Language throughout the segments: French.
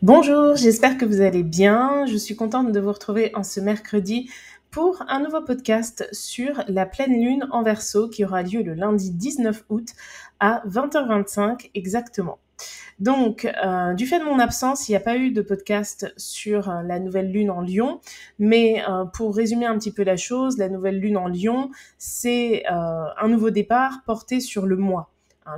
Bonjour, j'espère que vous allez bien. Je suis contente de vous retrouver en ce mercredi pour un nouveau podcast sur la pleine lune en Verseau qui aura lieu le lundi 19 août à 20h25 exactement. Donc, du fait de mon absence, il n'y a pas eu de podcast sur la nouvelle lune en Lion, mais pour résumer un petit peu la chose, la nouvelle lune en Lion, c'est un nouveau départ porté sur le moi.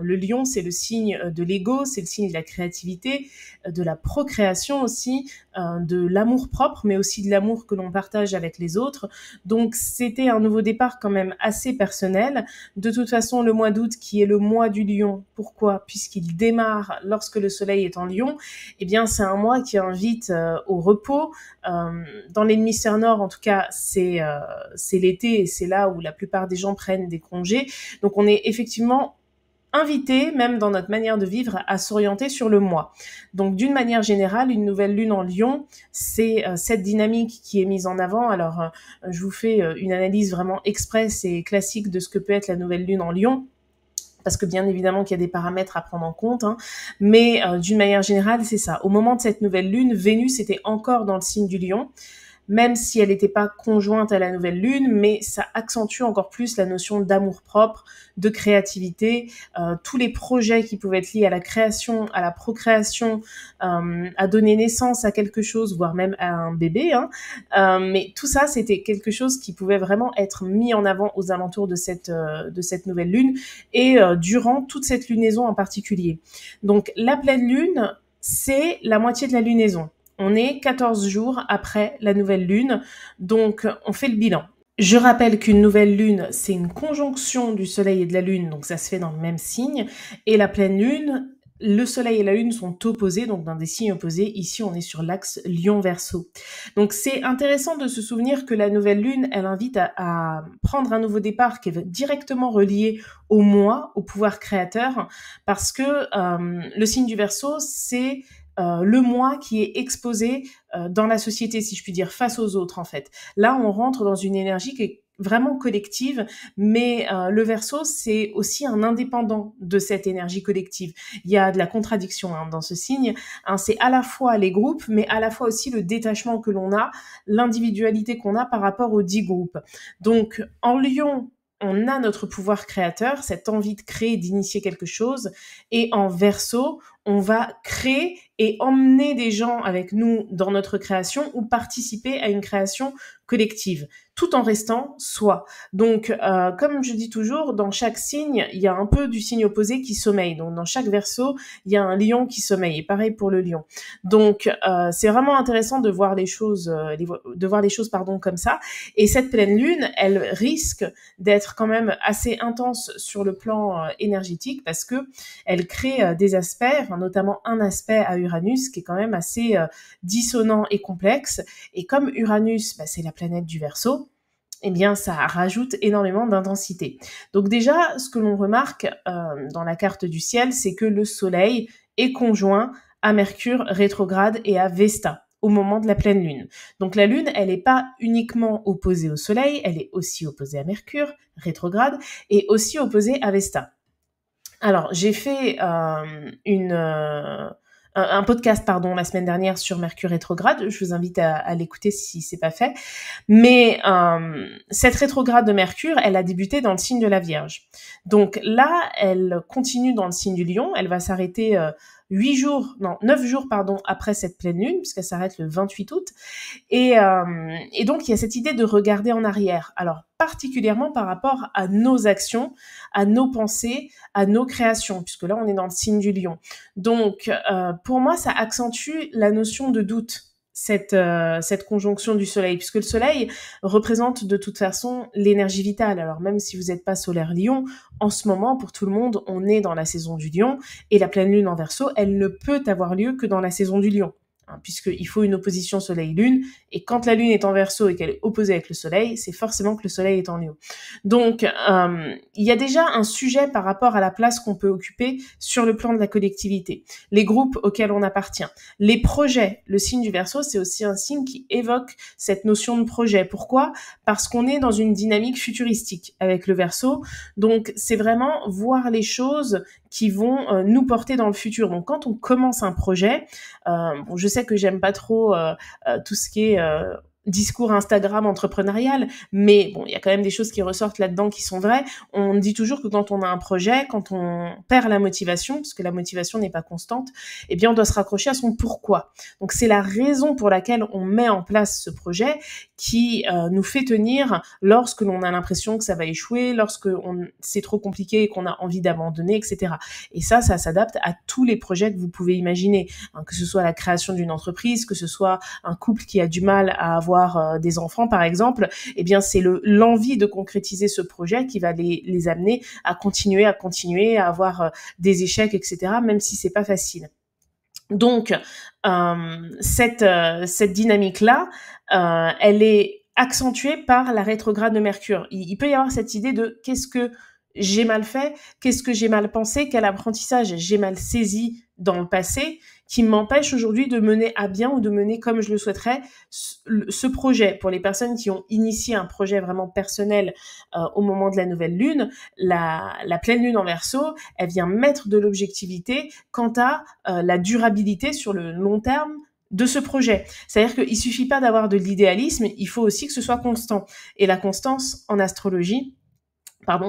Le lion, c'est le signe de l'ego, c'est le signe de la créativité, de la procréation aussi, de l'amour-propre, mais aussi de l'amour que l'on partage avec les autres. Donc, c'était un nouveau départ quand même assez personnel. De toute façon, le mois d'août, qui est le mois du lion, pourquoi ? Puisqu'il démarre lorsque le soleil est en lion, eh bien, c'est un mois qui invite au repos. Dans l'hémisphère nord, en tout cas, c'est l'été et c'est là où la plupart des gens prennent des congés. Donc, on est effectivement invité, même dans notre manière de vivre, à s'orienter sur le moi. Donc, d'une manière générale, une nouvelle lune en Lion, c'est cette dynamique qui est mise en avant. Alors, je vous fais une analyse vraiment express et classique de ce que peut être la nouvelle lune en Lion, parce que bien évidemment qu'il y a des paramètres à prendre en compte, mais d'une manière générale, c'est ça. Au moment de cette nouvelle lune, Vénus était encore dans le signe du Lion, même si elle n'était pas conjointe à la nouvelle lune, mais ça accentue encore plus la notion d'amour-propre, de créativité, tous les projets qui pouvaient être liés à la création, à la procréation, à donner naissance à quelque chose, voire même à un bébé, mais tout ça, c'était quelque chose qui pouvait vraiment être mis en avant aux alentours de cette nouvelle lune et durant toute cette lunaison en particulier. Donc, la pleine lune, c'est la moitié de la lunaison. On est 14 jours après la nouvelle lune, donc on fait le bilan. Je rappelle qu'une nouvelle lune, c'est une conjonction du soleil et de la lune, donc ça se fait dans le même signe. Et la pleine lune, le soleil et la lune sont opposés, donc dans des signes opposés. Ici, on est sur l'axe Lion-Verseau. Donc c'est intéressant de se souvenir que la nouvelle lune, elle invite à prendre un nouveau départ qui est directement relié au moi, au pouvoir créateur, parce que le signe du Verseau, c'est le moi qui est exposé dans la société, si je puis dire, face aux autres en fait. Là, on rentre dans une énergie qui est vraiment collective, mais le Verseau, c'est aussi un indépendant de cette énergie collective. Il y a de la contradiction dans ce signe. C'est à la fois les groupes, mais à la fois aussi le détachement que l'on a, l'individualité qu'on a par rapport aux 10 groupes. Donc, en Lion, on a notre pouvoir créateur, cette envie de créer, d'initier quelque chose, et en Verseau, on va créer et emmener des gens avec nous dans notre création ou participer à une création collective, tout en restant soi. Donc, comme je dis toujours, dans chaque signe, il y a un peu du signe opposé qui sommeille. Donc, dans chaque Verseau, il y a un lion qui sommeille, et pareil pour le lion. Donc, c'est vraiment intéressant de voir les choses, comme ça. Et cette pleine lune, elle risque d'être quand même assez intense sur le plan énergétique parce que elle crée des aspects, notamment un aspect à Uranus qui est quand même assez dissonant et complexe. Et comme Uranus, c'est la planète du Verseau, eh bien, ça rajoute énormément d'intensité. Donc déjà, ce que l'on remarque dans la carte du ciel, c'est que le Soleil est conjoint à Mercure rétrograde et à Vesta au moment de la pleine lune. Donc la lune, elle n'est pas uniquement opposée au Soleil, elle est aussi opposée à Mercure rétrograde et aussi opposée à Vesta. Alors, j'ai fait un podcast la semaine dernière sur Mercure rétrograde. Je vous invite à l'écouter si c'est pas fait. Mais cette rétrograde de Mercure, elle a débuté dans le signe de la Vierge. Donc là, elle continue dans le signe du Lion. Elle va s'arrêter 9 jours après cette pleine lune, puisqu'elle s'arrête le 28 août. Et donc, il y a cette idée de regarder en arrière. Alors, particulièrement par rapport à nos actions, à nos pensées, à nos créations, puisque là, on est dans le signe du Lion. Donc, pour moi, ça accentue la notion de doute, cette conjonction du Soleil, puisque le Soleil représente de toute façon l'énergie vitale. Alors, même si vous n'êtes pas solaire Lion, en ce moment, pour tout le monde, on est dans la saison du Lion, et la pleine lune en Verseau, elle ne peut avoir lieu que dans la saison du Lion. Puisqu'il faut une opposition Soleil-Lune, et quand la Lune est en Verseau et qu'elle est opposée avec le Soleil, c'est forcément que le Soleil est en Lion. Donc, il y a déjà un sujet par rapport à la place qu'on peut occuper sur le plan de la collectivité, les groupes auxquels on appartient, les projets. Le signe du Verseau, c'est aussi un signe qui évoque cette notion de projet. Pourquoi ? Parce qu'on est dans une dynamique futuristique avec le Verseau, donc c'est vraiment voir les choses qui vont nous porter dans le futur. Donc, quand on commence un projet, bon, je sais que j'aime pas trop tout ce qui est discours Instagram entrepreneurial, mais bon, il y a quand même des choses qui ressortent là-dedans qui sont vraies. On dit toujours que quand on a un projet, quand on perd la motivation, parce que la motivation n'est pas constante, eh bien, on doit se raccrocher à son pourquoi. Donc, c'est la raison pour laquelle on met en place ce projet qui nous fait tenir lorsque l'on a l'impression que ça va échouer, lorsque c'est trop compliqué et qu'on a envie d'abandonner, etc. Et ça s'adapte à tous les projets que vous pouvez imaginer, hein, que ce soit la création d'une entreprise, que ce soit un couple qui a du mal à avoir des enfants, par exemple. Eh bien, c'est l'envie de concrétiser ce projet qui va les amener à continuer, à avoir des échecs, etc., même si c'est pas facile. Donc, cette dynamique-là, elle est accentuée par la rétrograde de Mercure. Il peut y avoir cette idée de qu'est-ce que j'ai mal fait, qu'est-ce que j'ai mal pensé, quel apprentissage j'ai mal saisi dans le passé qui m'empêche aujourd'hui de mener à bien ou de mener comme je le souhaiterais ce projet. Pour les personnes qui ont initié un projet vraiment personnel au moment de la nouvelle lune, la pleine lune en Verseau, elle vient mettre de l'objectivité quant à la durabilité sur le long terme de ce projet. C'est-à-dire qu'il suffit pas d'avoir de l'idéalisme, il faut aussi que ce soit constant. Et la constance en astrologie,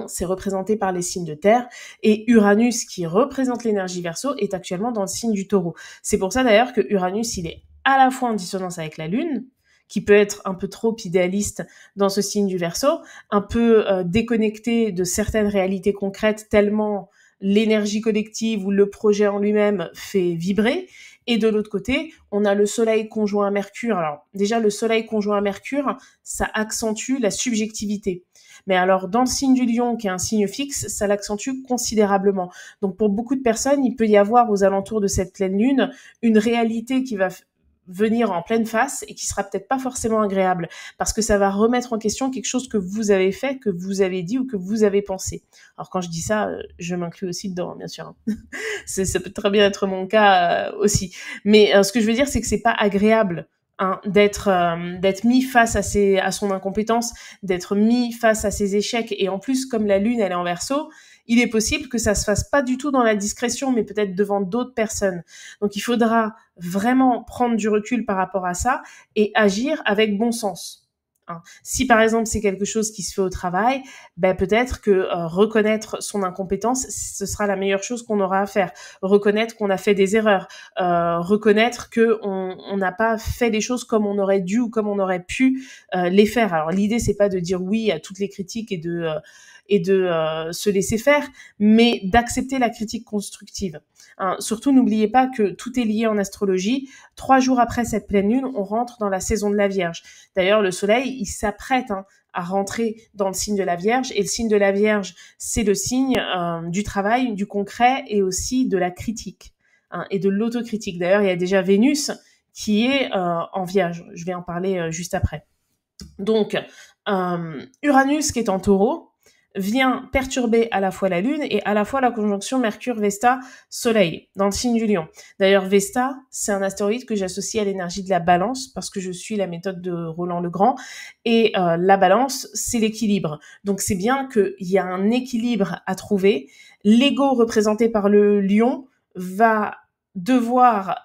c'est représenté par les signes de terre, et Uranus, qui représente l'énergie Verseau, est actuellement dans le signe du Taureau. C'est pour ça d'ailleurs que Uranus, il est à la fois en dissonance avec la Lune, qui peut être un peu trop idéaliste dans ce signe du Verseau, un peu déconnecté de certaines réalités concrètes, tellement l'énergie collective ou le projet en lui-même fait vibrer. Et de l'autre côté, on a le Soleil conjoint à Mercure. Alors déjà, le Soleil conjoint à Mercure, ça accentue la subjectivité. Mais alors, dans le signe du Lion, qui est un signe fixe, ça l'accentue considérablement. Donc, pour beaucoup de personnes, il peut y avoir aux alentours de cette pleine lune une réalité qui va venir en pleine face et qui sera peut-être pas forcément agréable parce que ça va remettre en question quelque chose que vous avez fait, que vous avez dit ou que vous avez pensé. Alors, quand je dis ça, je m'inclus aussi dedans, bien sûr. Ça peut très bien être mon cas aussi. Mais ce que je veux dire, c'est que c'est pas agréable d'être mis face à son incompétence, d'être mis face à ses échecs. Et en plus, comme la lune, elle est en Verseau, il est possible que ça se fasse pas du tout dans la discrétion, mais peut-être devant d'autres personnes. Donc, il faudra vraiment prendre du recul par rapport à ça et agir avec bon sens. Si par exemple c'est quelque chose qui se fait au travail, peut-être que reconnaître son incompétence, ce sera la meilleure chose qu'on aura à faire. Reconnaître qu'on a fait des erreurs, reconnaître que on n'a pas fait les choses comme on aurait dû ou comme on aurait pu les faire. Alors l'idée c'est pas de dire oui à toutes les critiques et de se laisser faire, mais d'accepter la critique constructive. Surtout, n'oubliez pas que tout est lié en astrologie. 3 jours après cette pleine lune, on rentre dans la saison de la Vierge. D'ailleurs, le Soleil, il s'apprête à rentrer dans le signe de la Vierge. Et le signe de la Vierge, c'est le signe du travail, du concret et aussi de la critique et de l'autocritique. D'ailleurs, il y a déjà Vénus qui est en Vierge. Je vais en parler juste après. Donc, Uranus qui est en Taureau vient perturber à la fois la Lune et à la fois la conjonction Mercure-Vesta-Soleil dans le signe du Lion. D'ailleurs, Vesta, c'est un astéroïde que j'associe à l'énergie de la balance parce que je suis la méthode de Roland Legrand et la balance, c'est l'équilibre. Donc, c'est bien qu'il y a un équilibre à trouver. L'ego représenté par le Lion va devoir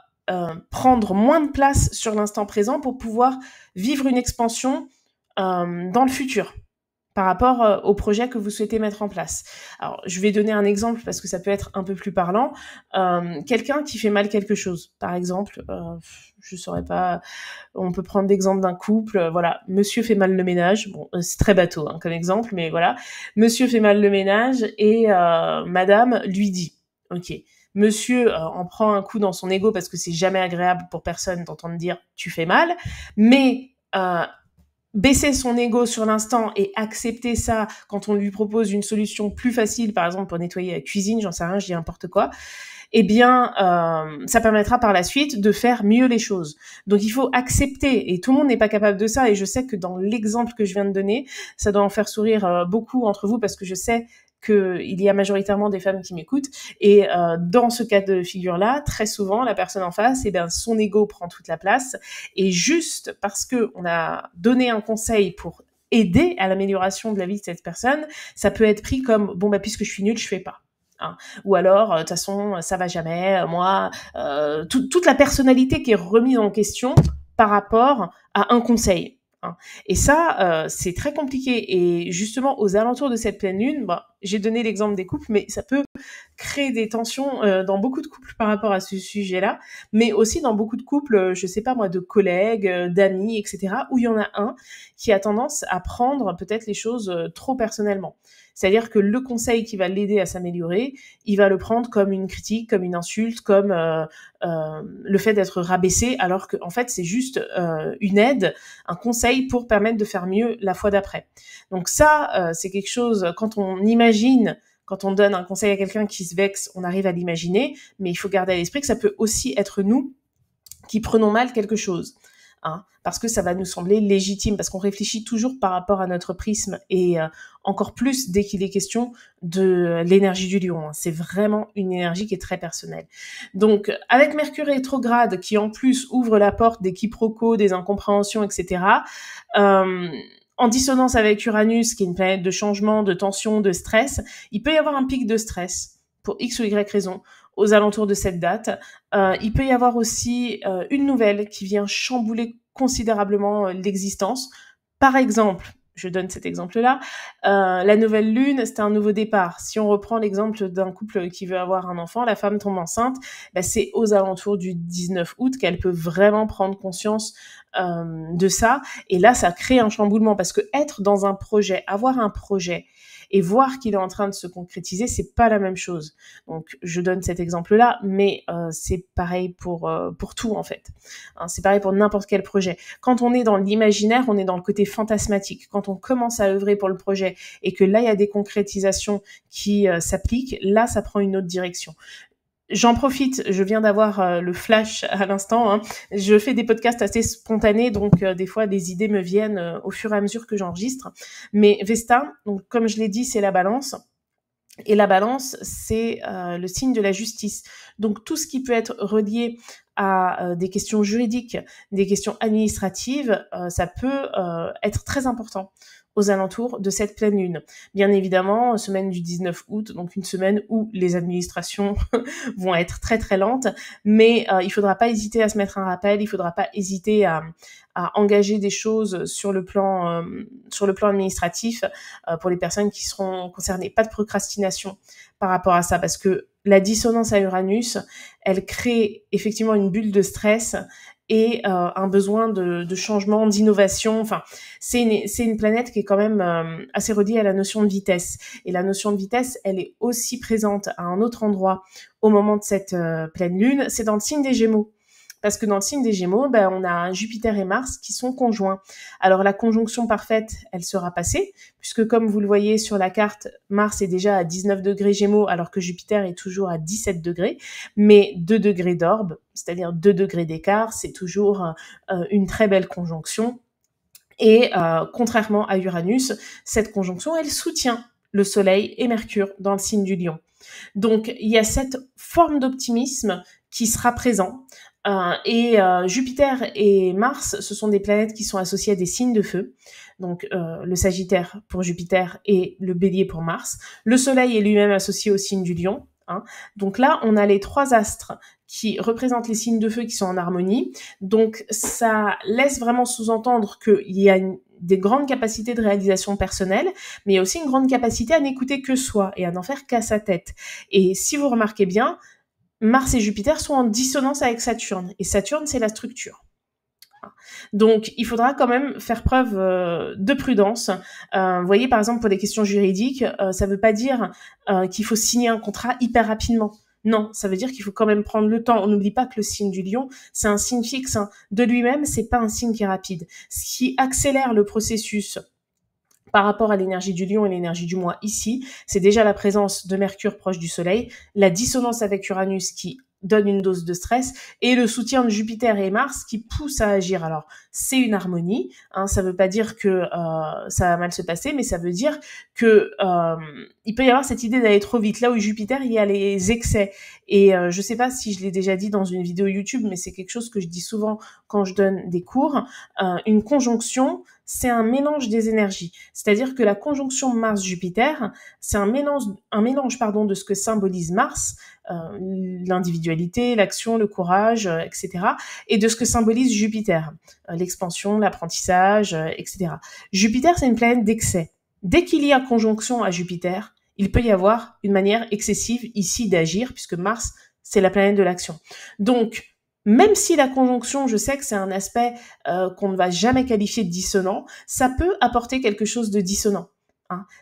prendre moins de place sur l'instant présent pour pouvoir vivre une expansion dans le futur par rapport au projet que vous souhaitez mettre en place. Alors, je vais donner un exemple parce que ça peut être un peu plus parlant. Quelqu'un qui fait mal quelque chose, par exemple, je saurais pas, on peut prendre l'exemple d'un couple, voilà, monsieur fait mal le ménage, bon, c'est très bateau comme exemple, mais voilà, monsieur fait mal le ménage et madame lui dit, ok, monsieur en prend un coup dans son ego parce que c'est jamais agréable pour personne d'entendre dire tu fais mal, mais baisser son ego sur l'instant et accepter ça quand on lui propose une solution plus facile, par exemple pour nettoyer la cuisine, j'en sais rien, je dis n'importe quoi, eh bien, ça permettra par la suite de faire mieux les choses. Donc, il faut accepter, et tout le monde n'est pas capable de ça, et je sais que dans l'exemple que je viens de donner, ça doit en faire sourire beaucoup entre vous, parce que je sais qu'il y a majoritairement des femmes qui m'écoutent, et dans ce cas de figure-là, très souvent, la personne en face, son ego prend toute la place, et juste parce qu'on a donné un conseil pour aider à l'amélioration de la vie de cette personne, ça peut être pris comme, puisque je suis nulle, je fais pas. hein. Ou alors, de toute façon, ça va jamais, moi, toute la personnalité qui est remise en question par rapport à un conseil, hein. Et ça, c'est très compliqué. Et justement, aux alentours de cette pleine lune, j'ai donné l'exemple des couples, mais ça peut créer des tensions dans beaucoup de couples par rapport à ce sujet-là, mais aussi dans beaucoup de couples, je sais pas moi, de collègues, d'amis, etc., où il y en a un qui a tendance à prendre peut-être les choses trop personnellement. C'est-à-dire que le conseil qui va l'aider à s'améliorer, il va le prendre comme une critique, comme une insulte, comme le fait d'être rabaissé, alors qu'en fait, c'est juste une aide, un conseil pour permettre de faire mieux la fois d'après. Donc ça, c'est quelque chose, quand on imagine, quand on donne un conseil à quelqu'un qui se vexe, on arrive à l'imaginer, mais il faut garder à l'esprit que ça peut aussi être nous qui prenons mal quelque chose, hein, parce que ça va nous sembler légitime, parce qu'on réfléchit toujours par rapport à notre prisme, et encore plus dès qu'il est question de l'énergie du lion, hein. C'est vraiment une énergie qui est très personnelle. Donc, avec Mercure rétrograde, qui en plus ouvre la porte des quiproquos, des incompréhensions, etc., en dissonance avec Uranus, qui est une planète de changement, de tension, de stress, il peut y avoir un pic de stress, pour X ou Y raison, aux alentours de cette date. Il peut y avoir aussi une nouvelle qui vient chambouler considérablement l'existence. Par exemple, je donne cet exemple-là, la nouvelle lune, c'est un nouveau départ. Si on reprend l'exemple d'un couple qui veut avoir un enfant, la femme tombe enceinte, c'est aux alentours du 19 août qu'elle peut vraiment prendre conscience de ça. Et là, ça crée un chamboulement, parce que être dans un projet, avoir un projet, et voir qu'il est en train de se concrétiser, c'est pas la même chose. Donc, je donne cet exemple-là, mais c'est pareil pour tout, en fait. Hein, c'est pareil pour n'importe quel projet. Quand on est dans l'imaginaire, on est dans le côté fantasmatique. Quand on commence à œuvrer pour le projet et que là, il y a des concrétisations qui s'appliquent, là, ça prend une autre direction. J'en profite, je viens d'avoir le flash à l'instant, hein. Je fais des podcasts assez spontanés, donc des fois des idées me viennent au fur et à mesure que j'enregistre. Mais Vesta, donc comme je l'ai dit, c'est la balance. Et la balance, c'est le signe de la justice. Donc tout ce qui peut être relié à des questions juridiques, des questions administratives, ça peut être très important aux alentours de cette pleine lune. Bien évidemment, semaine du 19 août, donc une semaine où les administrations vont être très très lentes, mais il faudra pas hésiter à se mettre un rappel, il faudra pas hésiter à engager des choses sur le plan administratif pour les personnes qui seront concernées. Pas de procrastination par rapport à ça, parce que la dissonance à Uranus, elle crée effectivement une bulle de stress et un besoin de changement, d'innovation. Enfin, c'est une planète qui est quand même assez reliée à la notion de vitesse. Et la notion de vitesse, elle est aussi présente à un autre endroit au moment de cette pleine lune, c'est dans le signe des Gémeaux. Parce que dans le signe des Gémeaux, on a Jupiter et Mars qui sont conjoints. Alors la conjonction parfaite, elle sera passée, puisque comme vous le voyez sur la carte, Mars est déjà à 19 degrés Gémeaux, alors que Jupiter est toujours à 17 degrés, mais 2 degrés d'orbe, c'est-à-dire 2 degrés d'écart, c'est toujours une très belle conjonction. Et contrairement à Uranus, cette conjonction, elle soutient le Soleil et Mercure dans le signe du Lion. Donc il y a cette forme d'optimisme qui sera présent. Jupiter et Mars, ce sont des planètes qui sont associées à des signes de feu. Donc le Sagittaire pour Jupiter et le Bélier pour Mars. Le Soleil est lui-même associé au signe du Lion, hein. Donc là, on a les 3 astres qui représentent les signes de feu qui sont en harmonie. Donc ça laisse vraiment sous-entendre qu'il y a des grandes capacités de réalisation personnelle, mais il y a aussi une grande capacité à n'écouter que soi et à n'en faire qu'à sa tête. Et si vous remarquez bien, Mars et Jupiter sont en dissonance avec Saturne. Et Saturne, c'est la structure. Donc, il faudra quand même faire preuve de prudence. Vous voyez, par exemple, pour des questions juridiques, ça ne veut pas dire qu'il faut signer un contrat hyper rapidement. Non, ça veut dire qu'il faut quand même prendre le temps. On n'oublie pas que le signe du Lion, c'est un signe fixe, hein. De lui-même, c'est pas un signe qui est rapide. Ce qui accélère le processus par rapport à l'énergie du Lion et l'énergie du Moi ici, c'est déjà la présence de Mercure proche du Soleil, la dissonance avec Uranus qui donne une dose de stress, et le soutien de Jupiter et Mars qui pousse à agir. Alors, c'est une harmonie, hein, ça veut pas dire que ça va mal se passer, mais ça veut dire que il peut y avoir cette idée d'aller trop vite, là où Jupiter, il y a les excès, Et je sais pas si je l'ai déjà dit dans une vidéo YouTube, mais c'est quelque chose que je dis souvent quand je donne des cours. Une conjonction, c'est un mélange des énergies. C'est-à-dire que la conjonction Mars-Jupiter, c'est un mélange de ce que symbolise Mars, l'individualité, l'action, le courage, etc., et de ce que symbolise Jupiter, l'expansion, l'apprentissage, etc. Jupiter, c'est une planète d'excès. Dès qu'il y a conjonction à Jupiter, il peut y avoir une manière excessive ici d'agir, puisque Mars, c'est la planète de l'action. Donc, même si la conjonction, je sais que c'est un aspect qu'on ne va jamais qualifier de dissonant, ça peut apporter quelque chose de dissonant.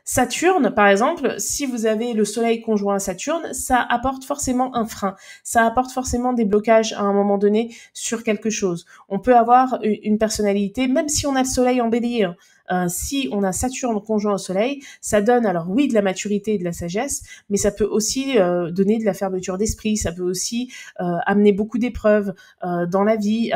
Saturne, par exemple, si vous avez le Soleil conjoint à Saturne, ça apporte forcément un frein, ça apporte forcément des blocages à un moment donné sur quelque chose. On peut avoir une personnalité, même si on a le Soleil en Bélier, si on a Saturne conjoint au Soleil, ça donne alors oui de la maturité et de la sagesse, mais ça peut aussi donner de la fermeture d'esprit, ça peut aussi amener beaucoup d'épreuves dans la vie,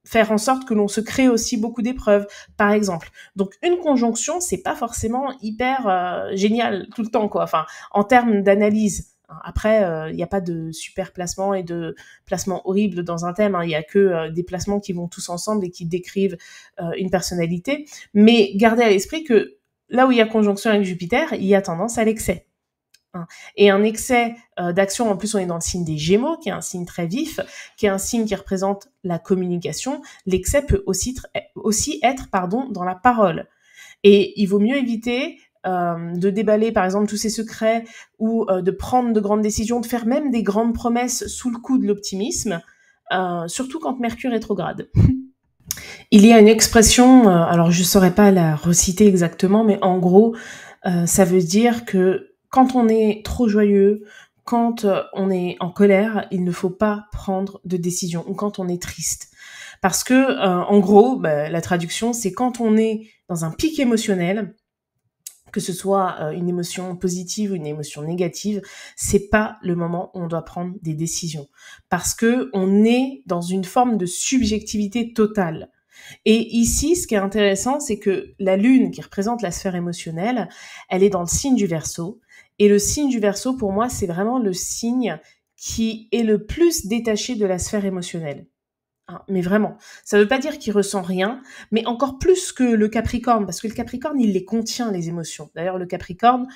faire en sorte que l'on se crée aussi beaucoup d'épreuves, par exemple. Donc une conjonction, c'est pas forcément hyper génial tout le temps, quoi. Enfin, en termes d'analyse. Après, il n'y a pas de super placement et de placement horrible dans un thème. Il n'y a que des placements qui vont tous ensemble et qui décrivent une personnalité. Mais gardez à l'esprit que là où il y a conjonction avec Jupiter, il y a tendance à l'excès. Et un excès d'action, en plus on est dans le signe des Gémeaux, qui est un signe très vif, qui est un signe qui représente la communication. L'excès peut aussi être dans la parole. Et il vaut mieux éviter de déballer par exemple tous ses secrets ou de prendre de grandes décisions, de faire même des grandes promesses sous le coup de l'optimisme, surtout quand Mercure est rétrograde. Il y a une expression, alors je ne saurais pas la reciter exactement, mais en gros, ça veut dire que quand on est trop joyeux, quand on est en colère, il ne faut pas prendre de décision, ou quand on est triste. Parce que, en gros, la traduction, c'est quand on est dans un pic émotionnel, que ce soit une émotion positive ou une émotion négative, c'est pas le moment où on doit prendre des décisions. Parce que on est dans une forme de subjectivité totale. Et ici, ce qui est intéressant, c'est que la Lune, qui représente la sphère émotionnelle, elle est dans le signe du Verseau. Et le signe du Verseau, pour moi, c'est vraiment le signe qui est le plus détaché de la sphère émotionnelle. Mais vraiment, ça ne veut pas dire qu'il ressent rien, mais encore plus que le Capricorne, parce que le Capricorne, il les contient, les émotions. D'ailleurs, le Capricorne,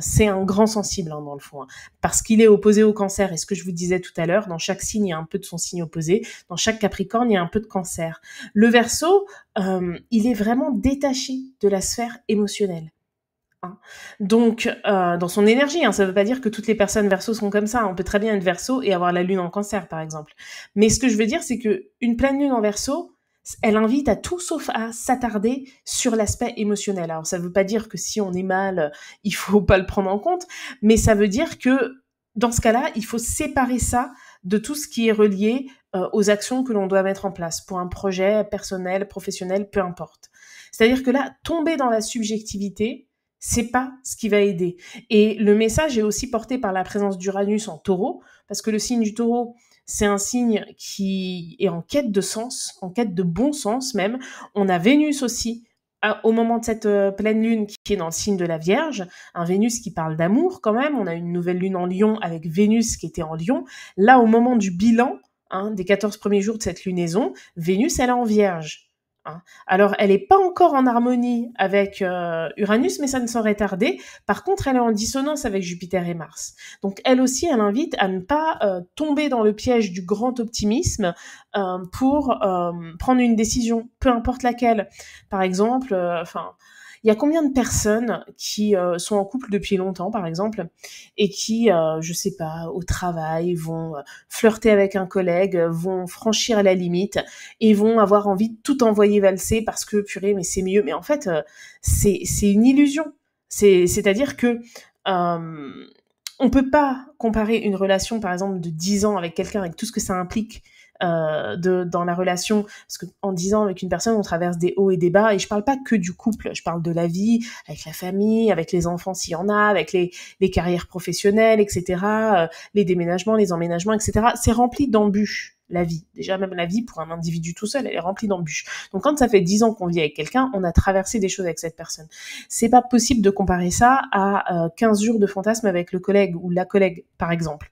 c'est un grand sensible dans le fond, parce qu'il est opposé au Cancer. Et ce que je vous disais tout à l'heure, dans chaque signe, il y a un peu de son signe opposé. Dans chaque Capricorne, il y a un peu de Cancer. Le Verseau, il est vraiment détaché de la sphère émotionnelle. Donc, dans son énergie, ça ne veut pas dire que toutes les personnes Verseau sont comme ça. On peut très bien être Verseau et avoir la Lune en Cancer, par exemple. Mais ce que je veux dire, c'est que une pleine Lune en Verseau, elle invite à tout sauf à s'attarder sur l'aspect émotionnel. Alors, ça ne veut pas dire que si on est mal, il faut pas le prendre en compte, mais ça veut dire que dans ce cas-là, il faut séparer ça de tout ce qui est relié aux actions que l'on doit mettre en place pour un projet personnel, professionnel, peu importe. C'est-à-dire que là, tomber dans la subjectivité, c'est pas ce qui va aider. Et le message est aussi porté par la présence d'Uranus en Taureau, parce que le signe du Taureau, c'est un signe qui est en quête de sens, en quête de bon sens même. On a Vénus aussi, au moment de cette pleine lune qui est dans le signe de la Vierge, un Vénus qui parle d'amour quand même. On a une nouvelle lune en Lion avec Vénus qui était en Lion. Là, au moment du bilan, des 14 premiers jours de cette lunaison, Vénus, elle est en Vierge. Alors, elle n'est pas encore en harmonie avec Uranus, mais ça ne saurait tarder. Par contre, elle est en dissonance avec Jupiter et Mars. Donc, elle aussi, elle invite à ne pas tomber dans le piège du grand optimisme pour prendre une décision, peu importe laquelle. Par exemple, il y a combien de personnes qui sont en couple depuis longtemps, par exemple, et qui, je sais pas, au travail, vont flirter avec un collègue, vont franchir la limite et vont avoir envie de tout envoyer valser parce que, purée, mais c'est mieux. Mais en fait, c'est une illusion. C'est-à-dire que on peut pas comparer une relation, par exemple, de 10 ans avec quelqu'un, avec tout ce que ça implique dans la relation, parce que en 10 ans avec une personne on traverse des hauts et des bas, et je parle pas que du couple, je parle de la vie avec la famille, avec les enfants s'il y en a, avec les carrières professionnelles, etc., les déménagements, les emménagements, etc. C'est rempli d'embûches. la vie. Déjà, même la vie, pour un individu tout seul, elle est remplie d'embûches. Donc, quand ça fait 10 ans qu'on vit avec quelqu'un, on a traversé des choses avec cette personne. C'est pas possible de comparer ça à 15 jours de fantasme avec le collègue ou la collègue, par exemple.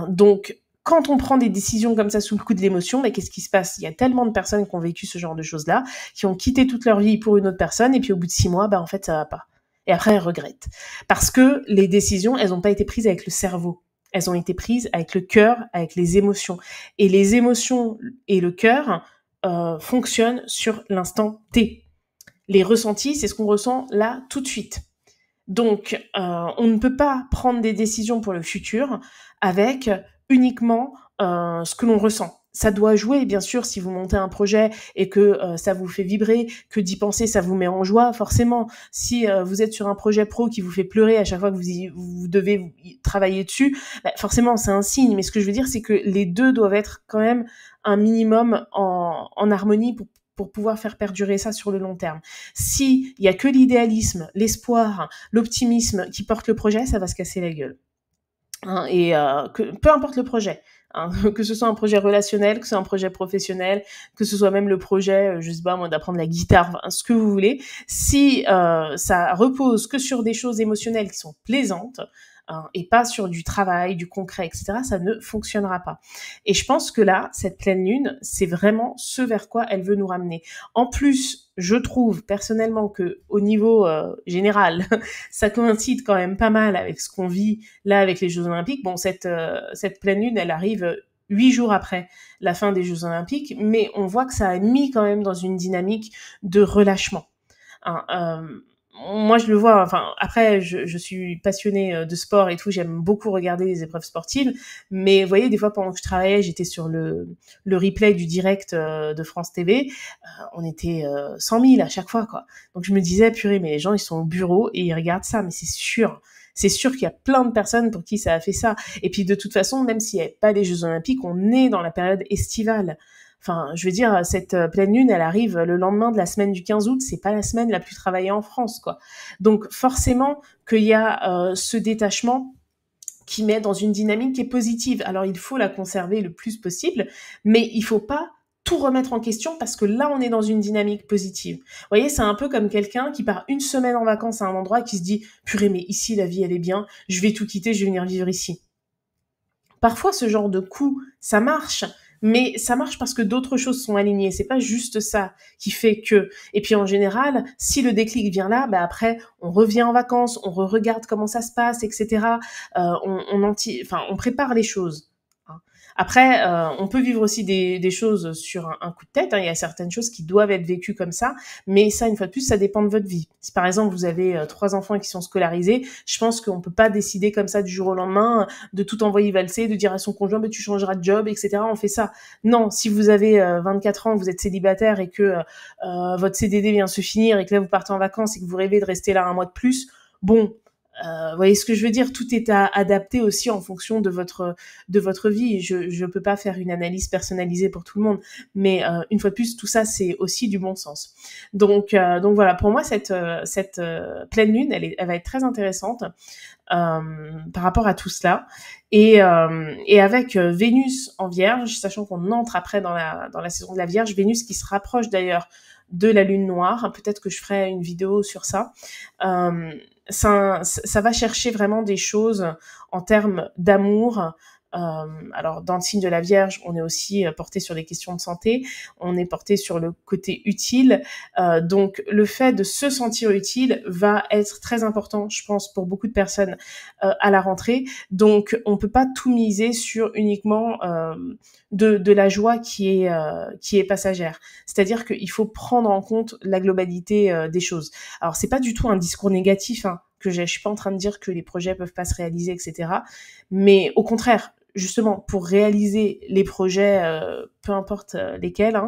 Donc, quand on prend des décisions comme ça sous le coup de l'émotion, mais qu'est-ce qui se passe? Il y a tellement de personnes qui ont vécu ce genre de choses-là, qui ont quitté toute leur vie pour une autre personne, et puis au bout de 6 mois, en fait, ça va pas. Et après, elles regrettent. Parce que les décisions, elles n'ont pas été prises avec le cerveau. Elles ont été prises avec le cœur, avec les émotions. Et les émotions et le cœur fonctionnent sur l'instant T. Les ressentis, c'est ce qu'on ressent là tout de suite. Donc, on ne peut pas prendre des décisions pour le futur avec uniquement ce que l'on ressent. Ça doit jouer, bien sûr, si vous montez un projet et que ça vous fait vibrer, que d'y penser, ça vous met en joie, forcément. Si vous êtes sur un projet pro qui vous fait pleurer à chaque fois que vous devez travailler dessus, forcément, c'est un signe. Mais ce que je veux dire, c'est que les deux doivent être quand même un minimum en harmonie pour pouvoir faire perdurer ça sur le long terme. Si il y a que l'idéalisme, l'espoir, l'optimisme qui porte le projet, ça va se casser la gueule. Et peu importe le projet, que ce soit un projet relationnel, que ce soit un projet professionnel, que ce soit même le projet, je sais pas moi, d'apprendre la guitare, ce que vous voulez, si ça repose que sur des choses émotionnelles qui sont plaisantes, et pas sur du travail, du concret, etc., ça ne fonctionnera pas. Et je pense que là, cette pleine lune, c'est vraiment ce vers quoi elle veut nous ramener. En plus, je trouve personnellement que au niveau général, ça coïncide quand même pas mal avec ce qu'on vit là avec les Jeux Olympiques. Bon, cette pleine lune, elle arrive 8 jours après la fin des Jeux Olympiques, mais on voit que ça a mis quand même dans une dynamique de relâchement. Moi, je le vois, enfin, après, je suis passionnée de sport et tout, j'aime beaucoup regarder les épreuves sportives, mais vous voyez, des fois, pendant que je travaillais, j'étais sur le replay du direct de France TV, on était 100 000 à chaque fois, quoi. Donc, je me disais, purée, mais les gens, ils sont au bureau et ils regardent ça, mais c'est sûr qu'il y a plein de personnes pour qui ça a fait ça. Et puis, de toute façon, même s'il n'y avait pas les Jeux Olympiques, on est dans la période estivale. Enfin, je veux dire, cette pleine lune, elle arrive le lendemain de la semaine du 15 août, c'est pas la semaine la plus travaillée en France, quoi. Donc, forcément qu'il y a ce détachement qui met dans une dynamique qui est positive. Alors, il faut la conserver le plus possible, mais il faut pas tout remettre en question parce que là, on est dans une dynamique positive. Vous voyez, c'est un peu comme quelqu'un qui part une semaine en vacances à un endroit et qui se dit « Purée, mais ici, la vie, elle est bien, je vais tout quitter, je vais venir vivre ici. » Parfois, ce genre de coup, ça marche, mais ça marche parce que d'autres choses sont alignées. C'est pas juste ça qui fait que. Et puis en général, si le déclic vient là, après on revient en vacances, on regarde comment ça se passe, etc. On prépare les choses. Après, on peut vivre aussi des choses sur un coup de tête. Il y a certaines choses qui doivent être vécues comme ça, mais ça, une fois de plus, ça dépend de votre vie. Si par exemple vous avez 3 enfants qui sont scolarisés, je pense qu'on peut pas décider comme ça du jour au lendemain de tout envoyer valser, de dire à son conjoint tu changeras de job, etc. On fait ça. Non, si vous avez 24 ans, vous êtes célibataire et que votre CDD vient se finir et que là vous partez en vacances et que vous rêvez de rester là un mois de plus, bon. Vous voyez ce que je veux dire? Tout est à adapter aussi en fonction de votre vie. Je peux pas faire une analyse personnalisée pour tout le monde, mais une fois de plus, tout ça c'est aussi du bon sens. Donc voilà, pour moi cette pleine lune, elle va être très intéressante par rapport à tout cela. Et avec Vénus en Vierge, sachant qu'on entre après dans la saison de la Vierge, Vénus qui se rapproche d'ailleurs de la lune noire. Peut-être que je ferai une vidéo sur ça. Ça va chercher vraiment des choses en termes d'amour. Alors dans le signe de la Vierge, on est aussi porté sur les questions de santé, on est porté sur le côté utile, donc le fait de se sentir utile va être très important, je pense, pour beaucoup de personnes à la rentrée. Donc on peut pas tout miser sur uniquement de la joie qui est passagère. C'est-à-dire qu'il faut prendre en compte la globalité des choses. Alors c'est pas du tout un discours négatif, que je suis pas en train de dire que les projets peuvent pas se réaliser, etc. Mais au contraire, justement, pour réaliser les projets, peu importe lesquels,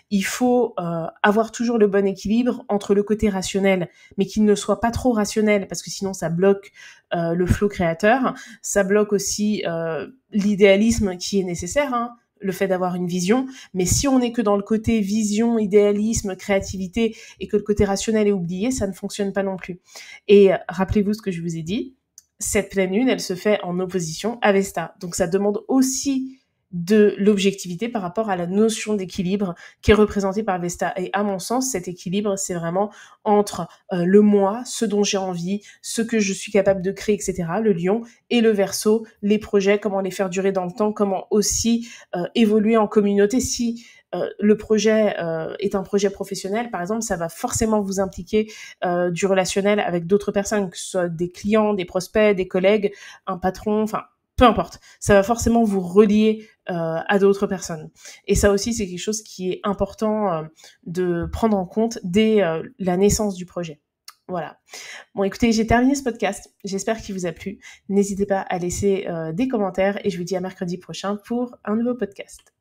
il faut avoir toujours le bon équilibre entre le côté rationnel, mais qu'il ne soit pas trop rationnel, parce que sinon ça bloque le flow créateur, ça bloque aussi l'idéalisme qui est nécessaire, le fait d'avoir une vision, mais si on n'est que dans le côté vision, idéalisme, créativité, et que le côté rationnel est oublié, ça ne fonctionne pas non plus. Et rappelez-vous ce que je vous ai dit, cette pleine lune, elle se fait en opposition à Vesta. Donc ça demande aussi de l'objectivité par rapport à la notion d'équilibre qui est représentée par Vesta. Et à mon sens, cet équilibre, c'est vraiment entre le moi, ce dont j'ai envie, ce que je suis capable de créer, etc., le lion, et le Verseau, les projets, comment les faire durer dans le temps, comment aussi évoluer en communauté. Si le projet est un projet professionnel, par exemple, ça va forcément vous impliquer du relationnel avec d'autres personnes, que ce soit des clients, des prospects, des collègues, un patron, enfin, peu importe. Ça va forcément vous relier à d'autres personnes. Et ça aussi, c'est quelque chose qui est important de prendre en compte dès la naissance du projet. Voilà. Bon, écoutez, j'ai terminé ce podcast. J'espère qu'il vous a plu. N'hésitez pas à laisser des commentaires et je vous dis à mercredi prochain pour un nouveau podcast.